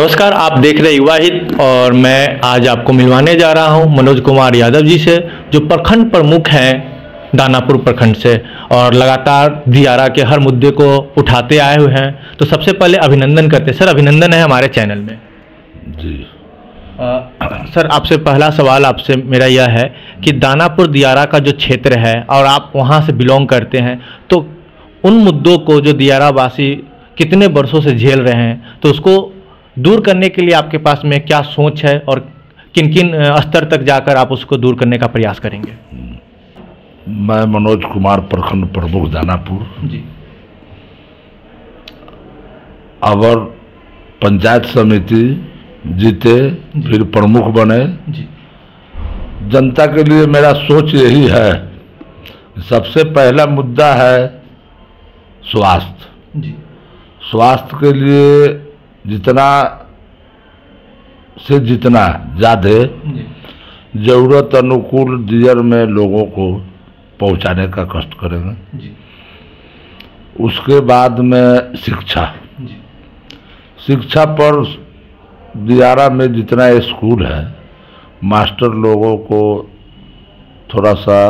नमस्कार, आप देख रहे युवा हित और मैं आज आपको मिलवाने जा रहा हूं मनोज कुमार यादव जी से, जो प्रखंड प्रमुख हैं दानापुर प्रखंड से और लगातार दियारा के हर मुद्दे को उठाते आए हुए हैं। तो सबसे पहले अभिनंदन करते हैं सर, अभिनंदन है हमारे चैनल में जी। सर आपसे पहला सवाल आपसे मेरा यह है कि दानापुर दियारा का जो क्षेत्र है और आप वहाँ से बिलोंग करते हैं, तो उन मुद्दों को जो दियारा वासी कितने वर्षों से झेल रहे हैं, तो उसको दूर करने के लिए आपके पास में क्या सोच है और किन किन स्तर तक जाकर आप उसको दूर करने का प्रयास करेंगे? मैं मनोज कुमार, प्रखंड प्रमुख दानापुर जी। अवर पंचायत समिति जीते, फिर प्रमुख बने जी। जनता के लिए मेरा सोच यही है, सबसे पहला मुद्दा है स्वास्थ्य। जी। स्वास्थ्य के लिए जितना से जितना ज़्यादा जरूरत अनुकूल दियर में लोगों को पहुंचाने का कष्ट करेंगे। जी। उसके बाद में शिक्षा। जी। शिक्षा पर दियारा में जितना स्कूल है, मास्टर लोगों को थोड़ा सा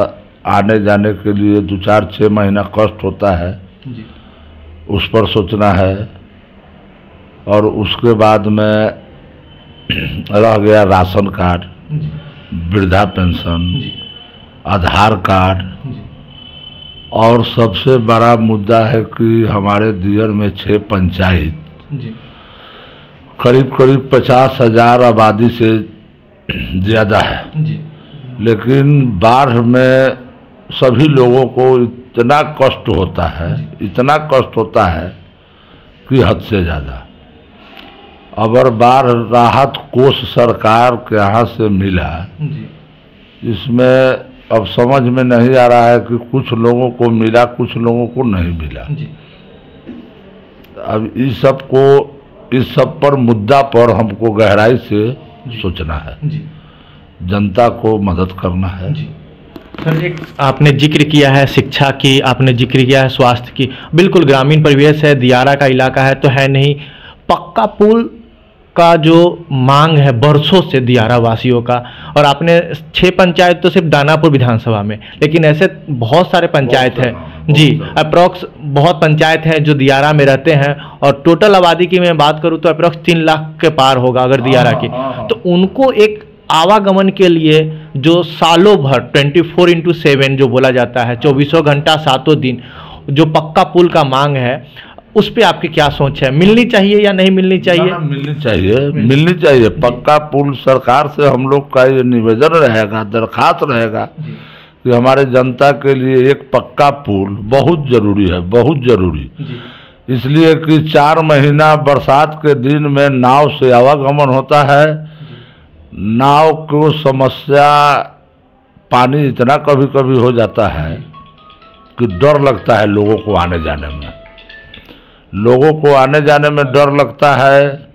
आने जाने के लिए 2-4-6 महीना कष्ट होता है। जी। उस पर सोचना है। और उसके बाद में रह गया राशन कार्ड, वृद्धा पेंशन, आधार कार्ड, और सबसे बड़ा मुद्दा है कि हमारे दियर में 6 पंचायत करीब 50,000 आबादी से ज़्यादा है, लेकिन बाढ़ में सभी लोगों को इतना कष्ट होता है कि हद से ज़्यादा। अगर बाढ़ राहत कोष सरकार के यहाँ से मिला, इसमें अब समझ में नहीं आ रहा है कि कुछ लोगों को मिला, कुछ लोगों को नहीं मिला। अब इस सब पर मुद्दा पर हमको गहराई से सोचना है, जनता को मदद करना है। सर, एक आपने जिक्र किया है शिक्षा की, आपने जिक्र किया है स्वास्थ्य की। बिल्कुल ग्रामीण परिवेश है, दियारा का इलाका है तो है नहीं। पक्का पुल का जो मांग है बरसों से दियारा वासियों का, और आपने 6 पंचायत तो सिर्फ दानापुर विधानसभा में, लेकिन ऐसे बहुत सारे पंचायत हैं जी, अप्रॉक्स बहुत पंचायत हैं जो दियारा में रहते हैं, और टोटल आबादी की मैं बात करूं तो अप्रॉक्स 3 लाख के पार होगा अगर दियारा की। तो उनको एक आवागमन के लिए जो सालों भर 24x7 जो बोला जाता है, 24 घंटा 7 दिन जो पक्का पुल का मांग है, उस पे आपकी क्या सोच है? मिलनी चाहिए या नहीं मिलनी चाहिए? मिलनी चाहिए। पक्का पुल सरकार से हम लोग का ये निवेदन रहेगा, दरखास्त रहेगा कि हमारे जनता के लिए एक पक्का पुल बहुत जरूरी है, बहुत जरूरी। इसलिए कि 4 महीना बरसात के दिन में नाव से आवागमन होता है। नाव को समस्या, पानी इतना कभी कभी हो जाता है कि डर लगता है लोगों को आने जाने में डर लगता है।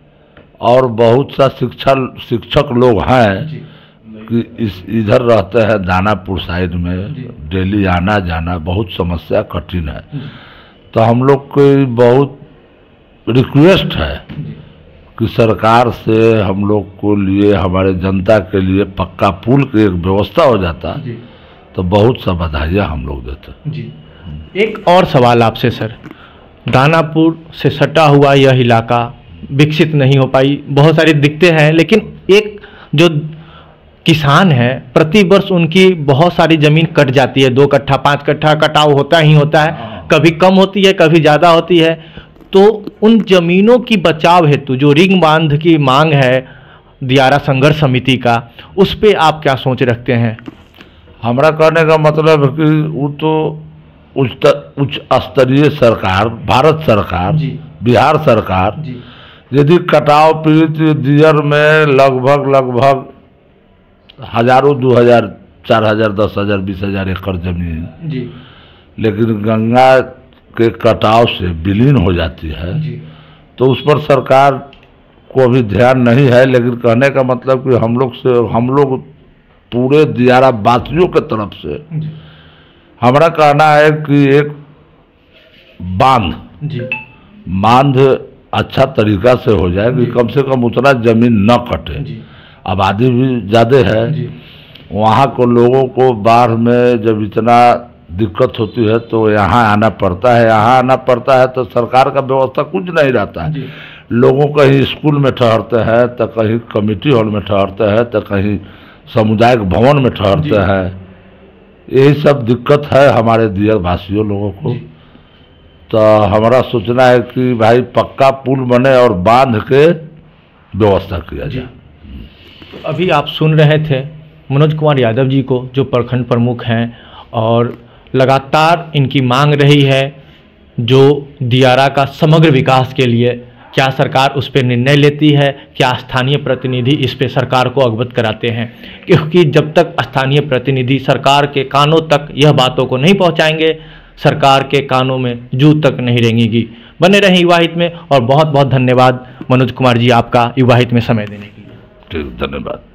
और बहुत सा शिक्षक लोग हैं कि इधर रहते हैं दानापुर साइड में, डेली आना जाना बहुत समस्या कठिन है। तो हम लोग की बहुत रिक्वेस्ट है कि सरकार से हम लोग को लिए, हमारे जनता के लिए पक्का पुल की एक व्यवस्था हो जाता तो बहुत सा बधाइयाँ हम लोग देते। एक और सवाल आपसे सर, दानापुर से सटा हुआ यह इलाका विकसित नहीं हो पाई, बहुत सारी दिक्कतें हैं, लेकिन एक जो किसान है प्रति वर्ष उनकी बहुत सारी ज़मीन कट जाती है, 2 कट्ठा 5 कट्ठा कटाव होता ही होता है, कभी कम होती है कभी ज़्यादा होती है। तो उन जमीनों की बचाव हेतु जो रिंग बांध की मांग है दियारा संघर्ष समिति का, उस पे आप क्या सोच रखते हैं? हमारा कहने का मतलब है कि वो तो उच्च स्तरीय सरकार, भारत सरकार, बिहार सरकार, यदि कटाव पीड़ित दियर में लगभग हजारों, 2,000, 4,000, 10,000, 20,000 एकड़ जमीन, लेकिन गंगा के कटाव से विलीन हो जाती है, तो उस पर सरकार को अभी ध्यान नहीं है। लेकिन कहने का मतलब कि हम लोग पूरे दियारा वासियों के तरफ से हमारा कहना है कि एक बांध अच्छा तरीका से हो जाए कि कम से कम उतना जमीन न कटे। आबादी भी ज़्यादा है, वहाँ को लोगों को बाढ़ में जब इतना दिक्कत होती है तो यहाँ आना पड़ता है। यहाँ आना पड़ता है तो सरकार का व्यवस्था कुछ नहीं रहता है। लोगों कहीं स्कूल में ठहरते हैं, तो कहीं कमेटी हॉल में ठहरते हैं, तो कहीं सामुदायिक भवन में ठहरते हैं। यही सब दिक्कत है हमारे दियर भाषियों लोगों को। तो हमारा सोचना है कि भाई पक्का पुल बने और बांध के व्यवस्था किया जाए। अभी आप सुन रहे थे मनोज कुमार यादव जी को, जो प्रखंड प्रमुख हैं, और लगातार इनकी मांग रही है जो दियारा का समग्र विकास के लिए क्या सरकार उस पर निर्णय लेती है, क्या स्थानीय प्रतिनिधि इस पे सरकार को अवगत कराते हैं। क्योंकि जब तक स्थानीय प्रतिनिधि सरकार के कानों तक यह बातों को नहीं पहुंचाएंगे, सरकार के कानों में जू तक नहीं रेंगेगी। बने रहें युवा हित में, और बहुत बहुत धन्यवाद मनोज कुमार जी आपका युवा हित में समय देने के लिए। ठीक, धन्यवाद।